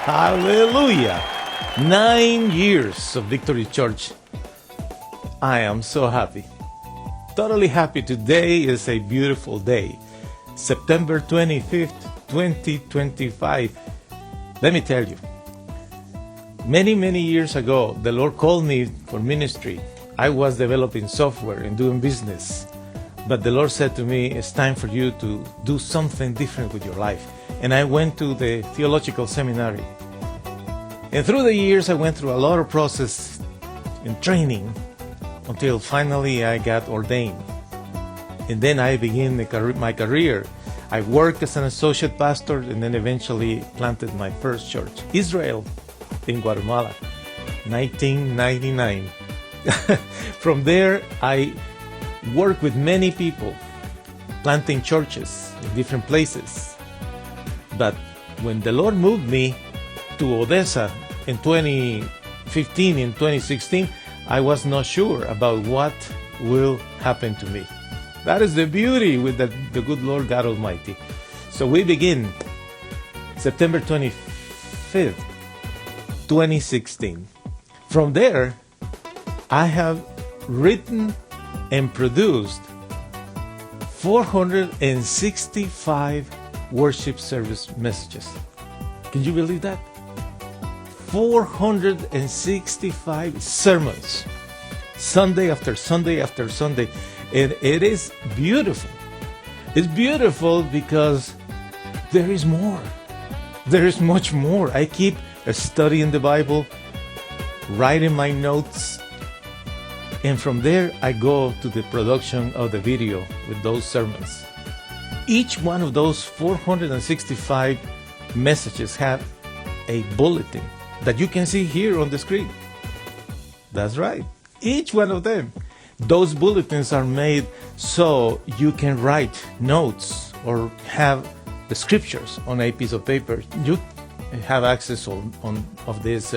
Hallelujah! 9 years of Victory Church. I am so happy. Totally happy. Today is a beautiful day. September 25th, 2025. Let me tell you, many years ago, the Lord called me for ministry. I was developing software and doing business. But the Lord said to me, it's time for you to do something different with your life. And I went to the theological seminary. And through the years, I went through a lot of process and training until finally I got ordained. And then I began my career. I worked as an associate pastor and then eventually planted my first church, Israel, in Guatemala, 1999. From there, I worked with many people, planting churches in different places. But when the Lord moved me to Odessa in 2015 and 2016, I was not sure about what will happen to me. That is the beauty with the good Lord God Almighty. So we begin September 25th, 2016. From there, I have written and produced 465 worship service messages. Can you believe that? 465 sermons, Sunday after Sunday after Sunday. And it is beautiful. It's beautiful because there is more. There is much more. I keep studying the Bible, writing my notes, and from there I go to the production of the video with those sermons. Each one of those 465 messages have a bulletin that you can see here on the screen. That's right. Each one of them. Those bulletins are made so you can write notes or have the scriptures on a piece of paper. You have access of this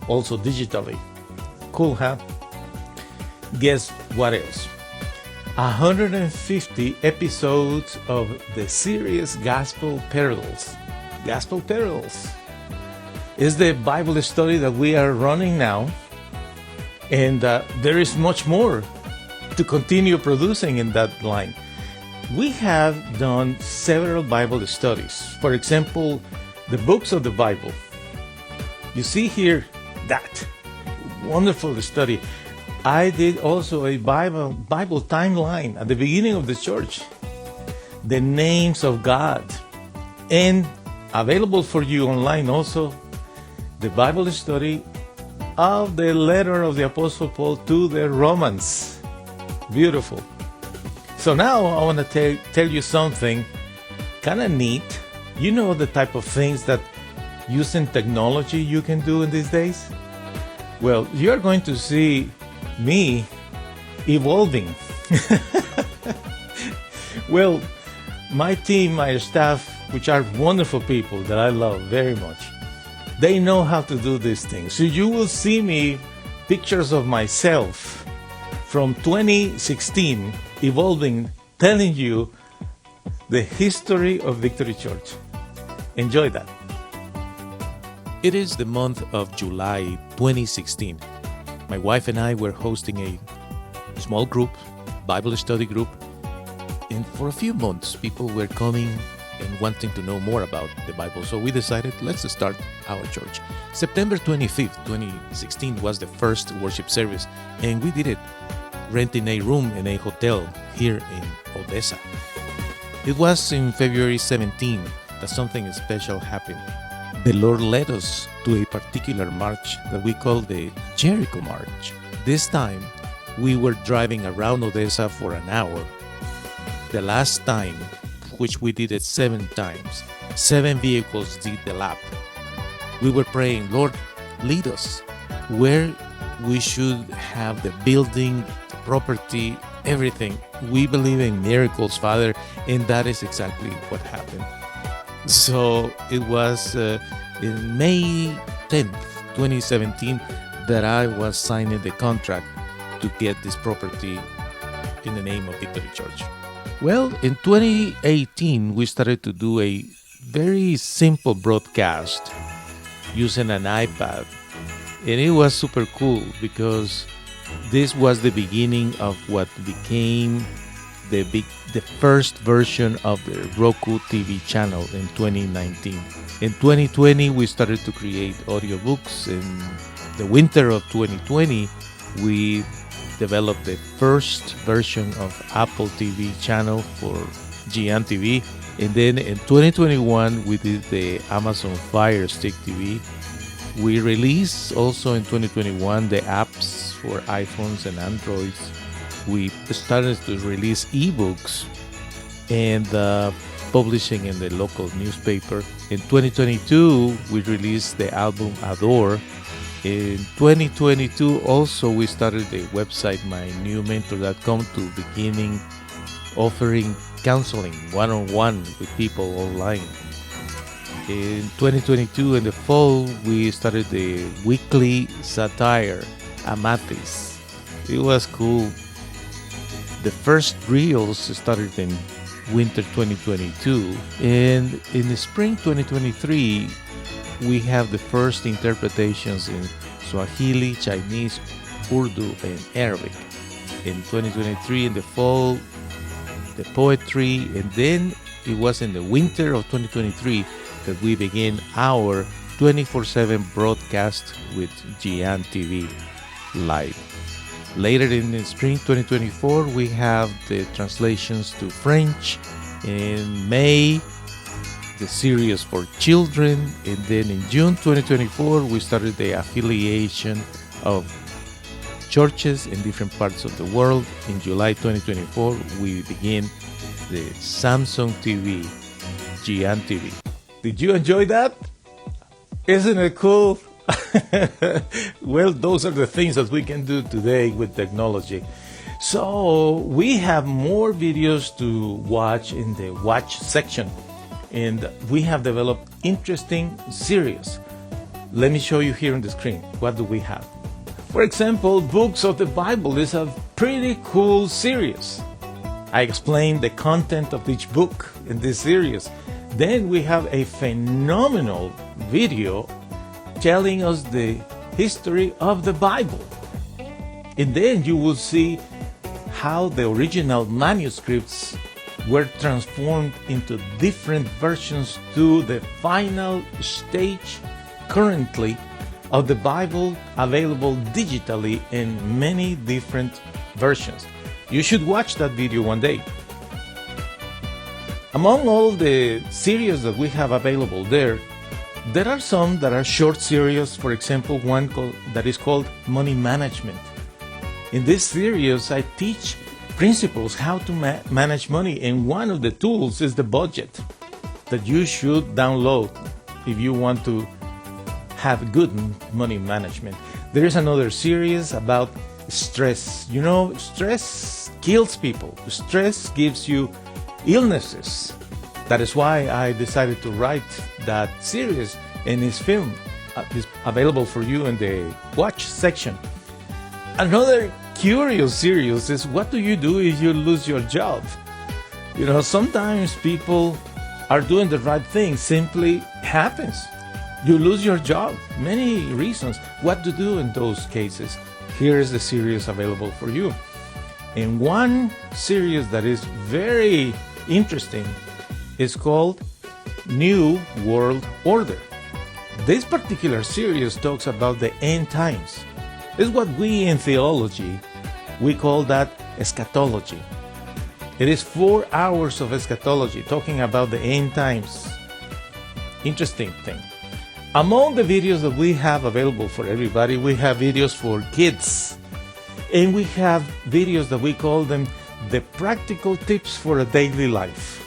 also digitally. Cool, huh? Guess what else? 150 episodes of the series Gospel Perils. Gospel Perils is the Bible study that we are running now. And there is much more to continue producing in that line. We have done several Bible studies. For example, the books of the Bible. You see here that wonderful study. I did also a Bible timeline at the beginning of the church. The names of God. And available for you online also, the Bible study of the letter of the Apostle Paul to the Romans. Beautiful. So now I want to tell you something kind of neat. You know the type of things that using technology you can do in these days? Well, you're going to see me evolving. Well, my team, my staff, which are wonderful people that I love very much, they know how to do these things. So you will see me pictures of myself from 2016 evolving, telling you the history of Victory Church. Enjoy that. It is the month of July 2016. My wife and I were hosting a small group, Bible study group, and for a few months people were coming and wanting to know more about the Bible. So we decided, let's start our church. September 25th, 2016 was the first worship service, and we did it renting a room in a hotel here in Odessa. It was in February 17 that something special happened. The Lord led us to a particular march that we call the Jericho March. This time, we were driving around Odessa for an hour. The last time, which we did it 7 times, 7 vehicles did the lap. We were praying, Lord, lead us where we should have the building, the property, everything. We believe in miracles, Father, and that is exactly what happened. So it was in May 10th, 2017, that I was signing the contract to get this property in the name of Victory Church. Well, in 2018, we started to do a very simple broadcast using an iPad. And it was super cool because this was the beginning of what became the first version of the Roku TV channel in 2019. In 2020, we started to create audiobooks. In the winter of 2020, we developed the first version of Apple TV channel for Gian TV. And then in 2021, we did the Amazon Fire Stick TV. We released also in 2021 the apps for iPhones and Androids. We started to release ebooks and publishing in the local newspaper. In 2022, we released the album Adore. In 2022, also, we started the website mynewmentor.com to beginning offering counseling one-on-one with people online. In 2022, in the fall, we started the weekly satire, Amatis. It was cool. The first reels started in winter 2022, and in the spring 2023, we have the first interpretations in Swahili, Chinese, Urdu, and Arabic. In 2023, in the fall, the poetry, and then it was in the winter of 2023 that we began our 24/7 broadcast with Gian TV live. Later in the spring 2024, we have the translations to French. In May, the series for children. And then in June 2024, we started the affiliation of churches in different parts of the world. In July 2024, we begin the Samsung TV, Gian TV. Did you enjoy that? Isn't it cool? Well, those are the things that we can do today with technology. So we have more videos to watch in the watch section, and we have developed interesting series. Let me show you here on the screen. What do we have? For example, Books of the Bible is a pretty cool series. I explain the content of each book in this series. Then we have a phenomenal video telling us the history of the Bible. And then you will see how the original manuscripts were transformed into different versions to the final stage currently of the Bible, available digitally in many different versions. You should watch that video one day. Among all the series that we have available there are some that are short series. For example, one that is called Money Management. In this series, I teach principles how to manage money, and one of the tools is the budget that you should download if you want to have good money management. There is another series about stress. You know, stress kills people. Stress gives you illnesses. That is why I decided to write that series, and its film is available for you in the watch section. Another curious series is what do you do if you lose your job? You know, sometimes people are doing the right thing, simply happens. You lose your job, many reasons. What to do in those cases? Here is the series available for you. And one series that is very interesting is called New World Order. This particular series talks about the end times. It's what we in theology, we call that eschatology. It is 4 hours of eschatology talking about the end times. Interesting thing. Among the videos that we have available for everybody, we have videos for kids. And we have videos that we call them the practical tips for a daily life.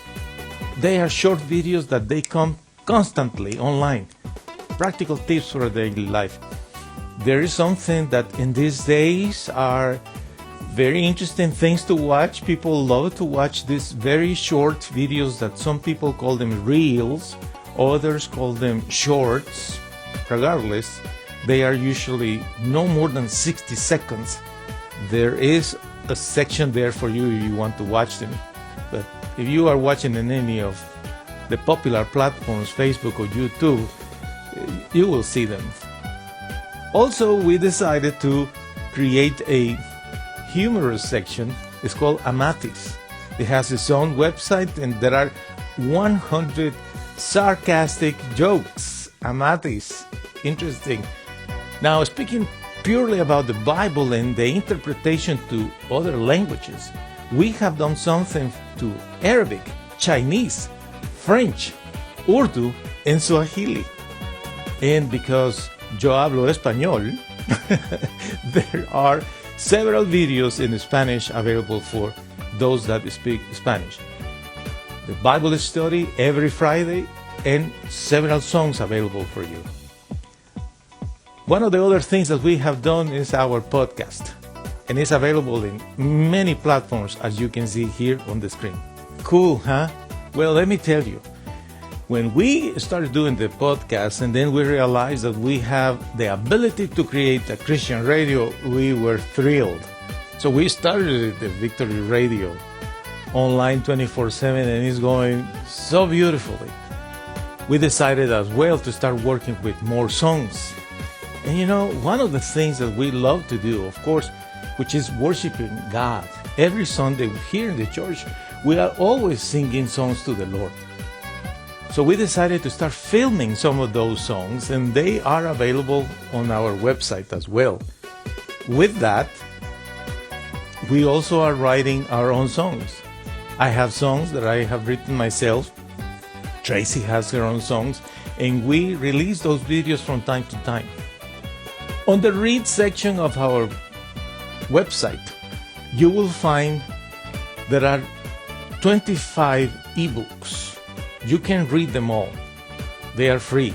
They are short videos that they come constantly online. Practical tips for a daily life. There is something that in these days are very interesting things to watch. People love to watch these very short videos that some people call them reels, others call them shorts. Regardless, they are usually no more than 60 seconds. There is a section there for you if you want to watch them. But if you are watching in any of the popular platforms, Facebook or YouTube, You will see them. Also, we decided to create a humorous section. It's called Amatis. It has its own website, and there are 100 sarcastic jokes. Amatis. Interesting. Now, speaking purely about the Bible and the interpretation to other languages, we have done something to Arabic, Chinese, French, Urdu, and Swahili. And because yo hablo español, there are several videos in Spanish available for those that speak Spanish. The Bible study every Friday, and several songs available for you. One of the other things that we have done is our podcast, and it's available in many platforms, as you can see here on the screen. Cool, huh? Well, let me tell you, when we started doing the podcast and then we realized that we have the ability to create a Christian radio, we were thrilled. So we started the Victory Radio online 24/7, and it's going so beautifully. We decided as well to start working with more songs. And you know, one of the things that we love to do, of course, which is worshiping God. Every Sunday here in the church, we are always singing songs to the Lord. So we decided to start filming some of those songs, and they are available on our website as well. With that, we also are writing our own songs. I have songs that I have written myself. Tracy has her own songs, and we release those videos from time to time. On the read section of our website, you will find there are 25 ebooks. You can read them all. They are free.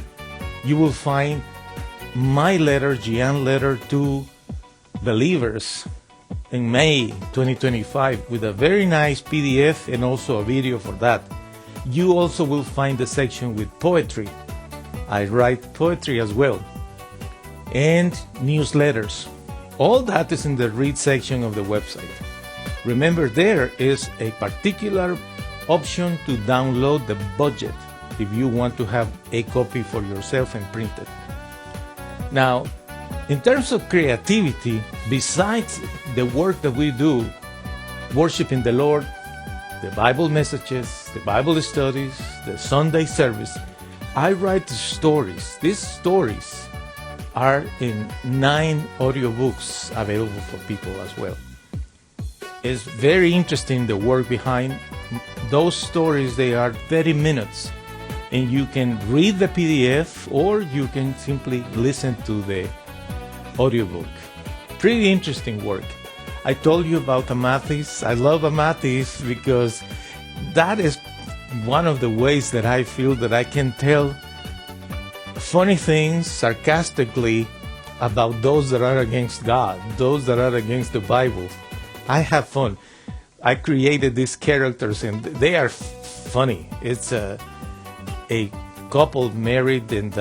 You will find my letter, Gian letter to believers in May 2025 with a very nice PDF and also a video for that. You also will find the section with poetry. I write poetry as well. And newsletters. All that is in the read section of the website. Remember, there is a particular option to download the budget if you want to have a copy for yourself and print it. Now, in terms of creativity, besides the work that we do, worshiping the Lord, the Bible messages, the Bible studies, the Sunday service, I write stories. These stories are in 9 audiobooks available for people as well. It's very interesting, the work behind those stories. They are 30 minutes, and you can read the PDF or you can simply listen to the audiobook. Pretty interesting work. I told you about Amatis. I love Amatis because that is one of the ways that I feel that I can tell funny things sarcastically about those that are against God, those that are against the Bible. I have fun. I created these characters, and they are funny. It's a couple married, and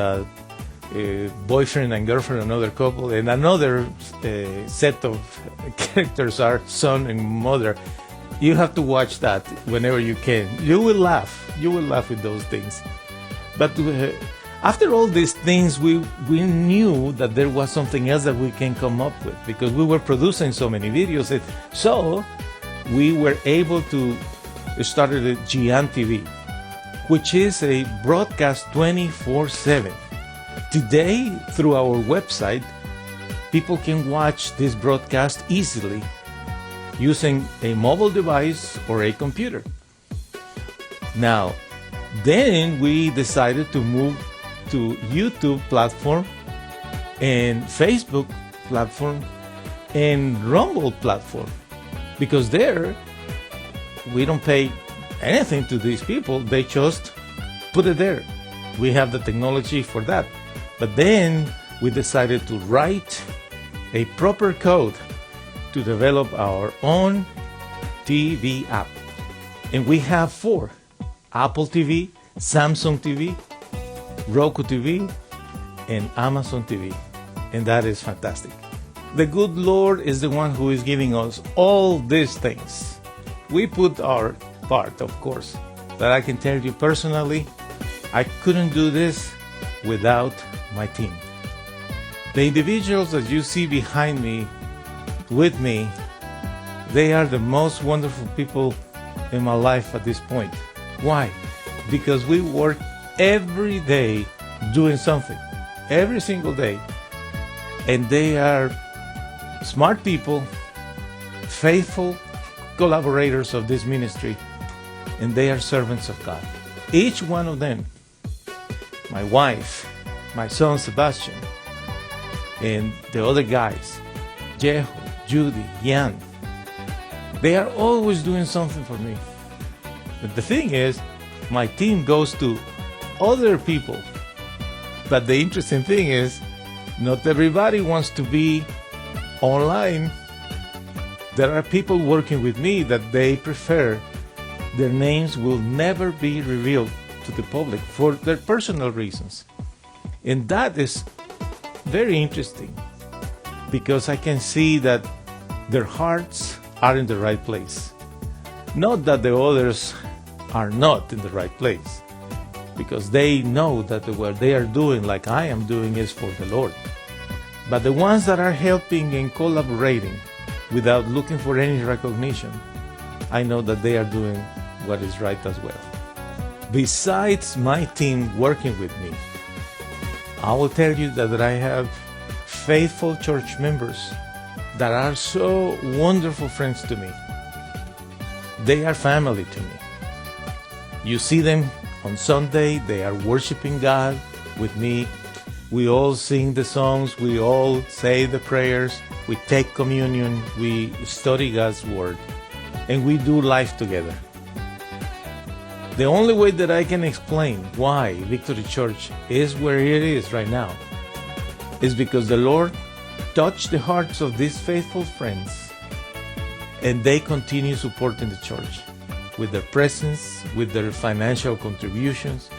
boyfriend and girlfriend, another couple, and another set of characters are son and mother. You have to watch that whenever you can. You will laugh. You will laugh with those things. But after all these things, we knew that there was something else that we can come up with, because we were producing so many videos. So we were able to start the Gian TV, which is a broadcast 24/7. Today, through our website, people can watch this broadcast easily using a mobile device or a computer. Now, then we decided to move to YouTube platform and Facebook platform and Rumble platform, because there we don't pay anything to these people. They just put it there. We have the technology for that. But then we decided to write a proper code to develop our own TV app. And we have 4: Apple TV, Samsung TV, Roku TV, and Amazon TV. And that is fantastic. The good Lord is the one who is giving us all these things. We put our part, of course. But I can tell you personally, I couldn't do this without my team. The individuals that you see behind me, with me, they are the most wonderful people in my life at this point. Why? Because we work every day doing something, every single day. And they are smart people, faithful collaborators of this ministry, and they are servants of God. Each one of them, my wife, my son Sebastian, and the other guys, Jeho, Judy, Gian, they are always doing something for me. But the thing is, my team goes to other people. But the interesting thing is, not everybody wants to be online. There are people working with me that they prefer their names will never be revealed to the public for their personal reasons. And that is very interesting because I can see that their hearts are in the right place. Not that the others are not in the right place, because they know that what they are doing, like I am doing, is for the Lord. But the ones that are helping and collaborating without looking for any recognition, I know that they are doing what is right as well. Besides my team working with me, I will tell you that I have faithful church members that are so wonderful friends to me. They are family to me. You see them on Sunday, they are worshiping God with me. We all sing the songs, we all say the prayers, we take communion, we study God's Word, and we do life together. The only way that I can explain why Victory Church is where it is right now is because the Lord touched the hearts of these faithful friends, and they continue supporting the church with their presence, with their financial contributions,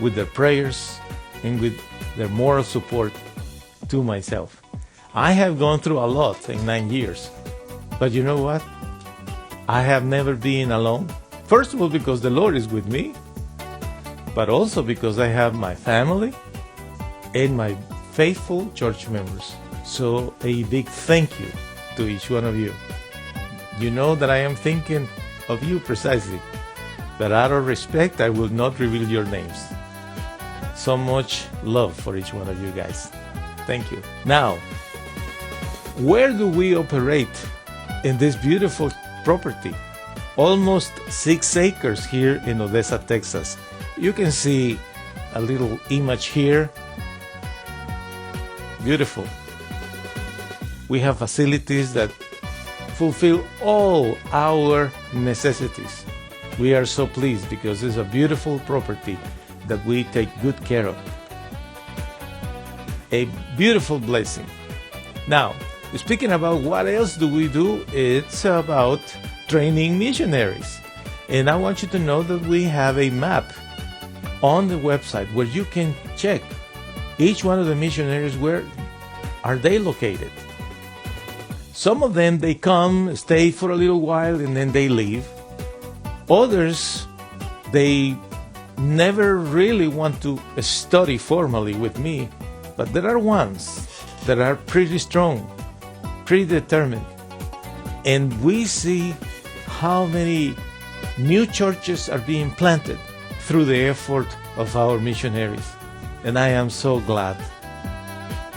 with their prayers, and with their moral support to myself. I have gone through a lot in 9 years, but you know what? I have never been alone. First of all, because the Lord is with me, but also because I have my family and my faithful church members. So a big thank you to each one of you. You know that I am thinking of you precisely, but out of respect, I will not reveal your names. So much love for each one of you guys. Thank you. Now, where do we operate in this beautiful property? Almost 6 acres here in Odessa, Texas. You can see a little image here. Beautiful. We have facilities that fulfill all our necessities. We are so pleased because it's a beautiful property that we take good care of. A beautiful blessing. Now, speaking about what else do we do, it's about training missionaries. And I want you to know that we have a map on the website where you can check each one of the missionaries, where are they located. Some of them, they come, stay for a little while, and then they leave. Others, they never really want to study formally with me, but there are ones that are pretty strong, pretty determined. And we see how many new churches are being planted through the effort of our missionaries. And I am so glad.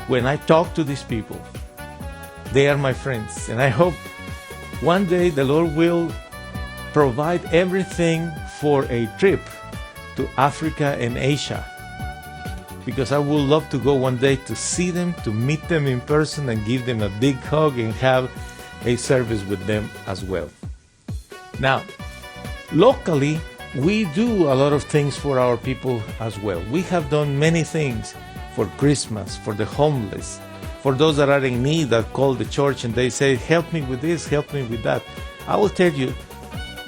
When I talk to these people, they are my friends. And I hope one day the Lord will provide everything for a trip to Africa and Asia. Because I would love to go one day to see them, to meet them in person and give them a big hug and have a service with them as well. Now, locally, we do a lot of things for our people as well. We have done many things for Christmas, for the homeless, for those that are in need that call the church and they say, help me with this, help me with that. I will tell you,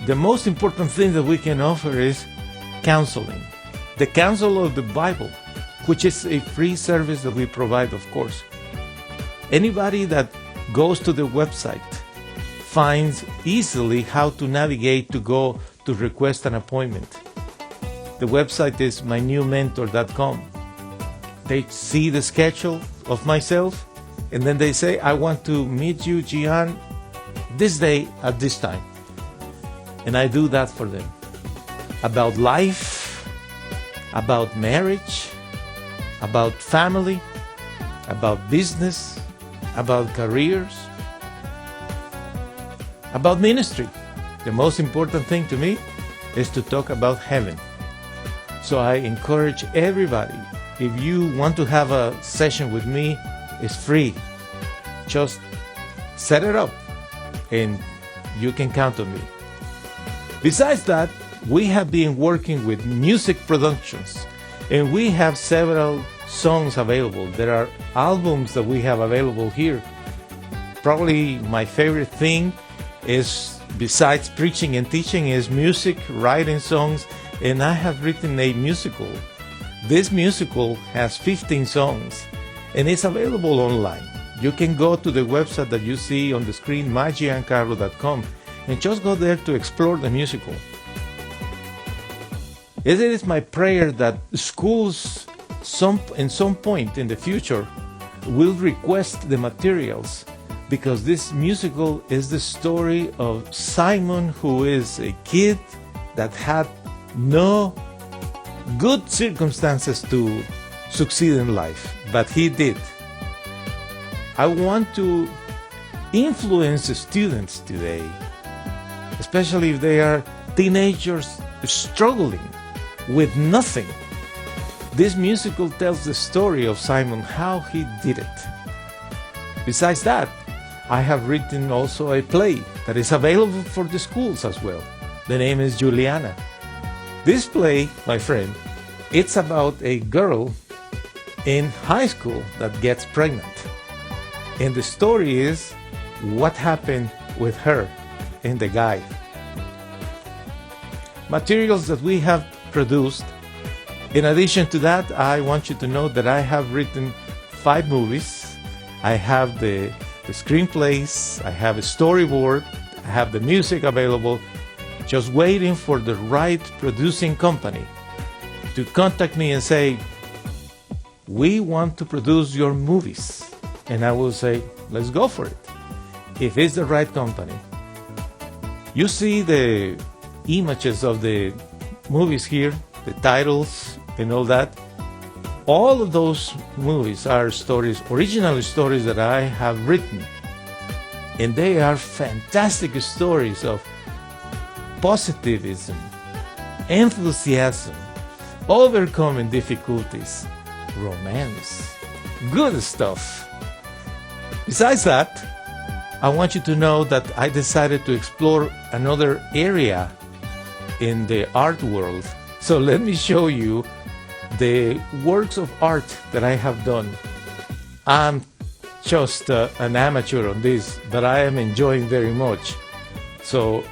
the most important thing that we can offer is counseling. The counsel of the Bible, which is a free service that we provide, of course. Anybody that goes to the website finds easily how to navigate to go to request an appointment. The website is mynewmentor.com. They see the schedule of myself, and then they say, I want to meet you, Gian, this day at this time. And I do that for them. About life, about marriage, about family, about business, about careers, about ministry. The most important thing to me is to talk about heaven. So I encourage everybody, if you want to have a session with me, it's free. Just set it up and you can count on me. Besides that, we have been working with music productions, and we have several songs available. There are albums that we have available here. Probably my favorite thing is, besides preaching and teaching, is music, writing songs, and I have written a musical. This musical has 15 songs, and it's available online. You can go to the website that you see on the screen, mygiancarlo.com, and just go there to explore the musical. It is my prayer that schools in some point in the future will request the materials, because this musical is the story of Simon, who is a kid that had no good circumstances to succeed in life, but he did. I want to influence the students today, especially if they are teenagers struggling with nothing. This musical tells the story of Simon, how he did it. Besides that, I have written also a play that is available for the schools as well. The name is Juliana. This play, my friend, it's about a girl in high school that gets pregnant. And the story is what happened with her and the guy. Materials that we have produced. In addition to that, I want you to know that I have written 5 movies. I have the screenplays, I have a storyboard, I have the music available, just waiting for the right producing company to contact me and say, we want to produce your movies. And I will say, let's go for it, if it's the right company. You see the images of the movies here, the titles and all that. All of those movies are stories, original stories that I have written. And they are fantastic stories of positivism, enthusiasm, overcoming difficulties, romance, good stuff. Besides that, I want you to know that I decided to explore another area in the art world. So let me show you the works of art that I have done. I'm just an amateur on this, but I am enjoying very much. So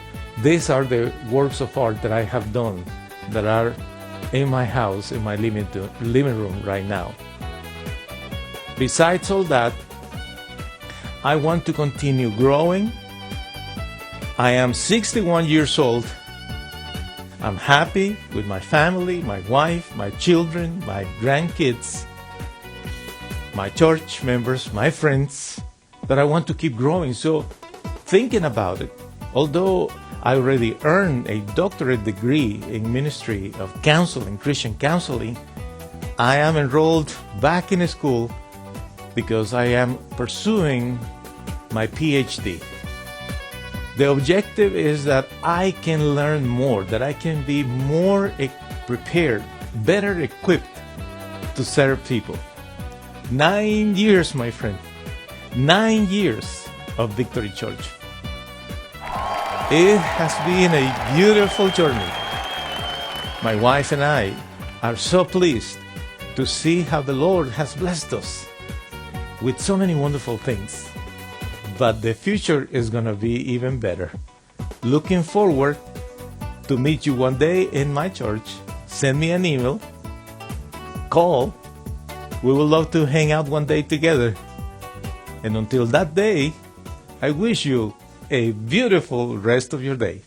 these are the works of art that I have done that are in my house, in my living room right now. Besides all that, I want to continue growing. I am 61 years old. I'm happy with my family, my wife, my children, my grandkids, my church members, my friends, but I want to keep growing. So thinking about it, although I already earned a doctorate degree in ministry of counseling, Christian counseling, I am enrolled back in school because I am pursuing my PhD. The objective is that I can learn more, that I can be more prepared, better equipped to serve people. 9 years, my friend. 9 years of Victory Church. It has been a beautiful journey. My wife and I are so pleased to see how the Lord has blessed us with so many wonderful things. But the future is going to be even better. Looking forward to meet you one day in my church. Send me an email, call. We would love to hang out one day together. And until that day, I wish you a beautiful rest of your day.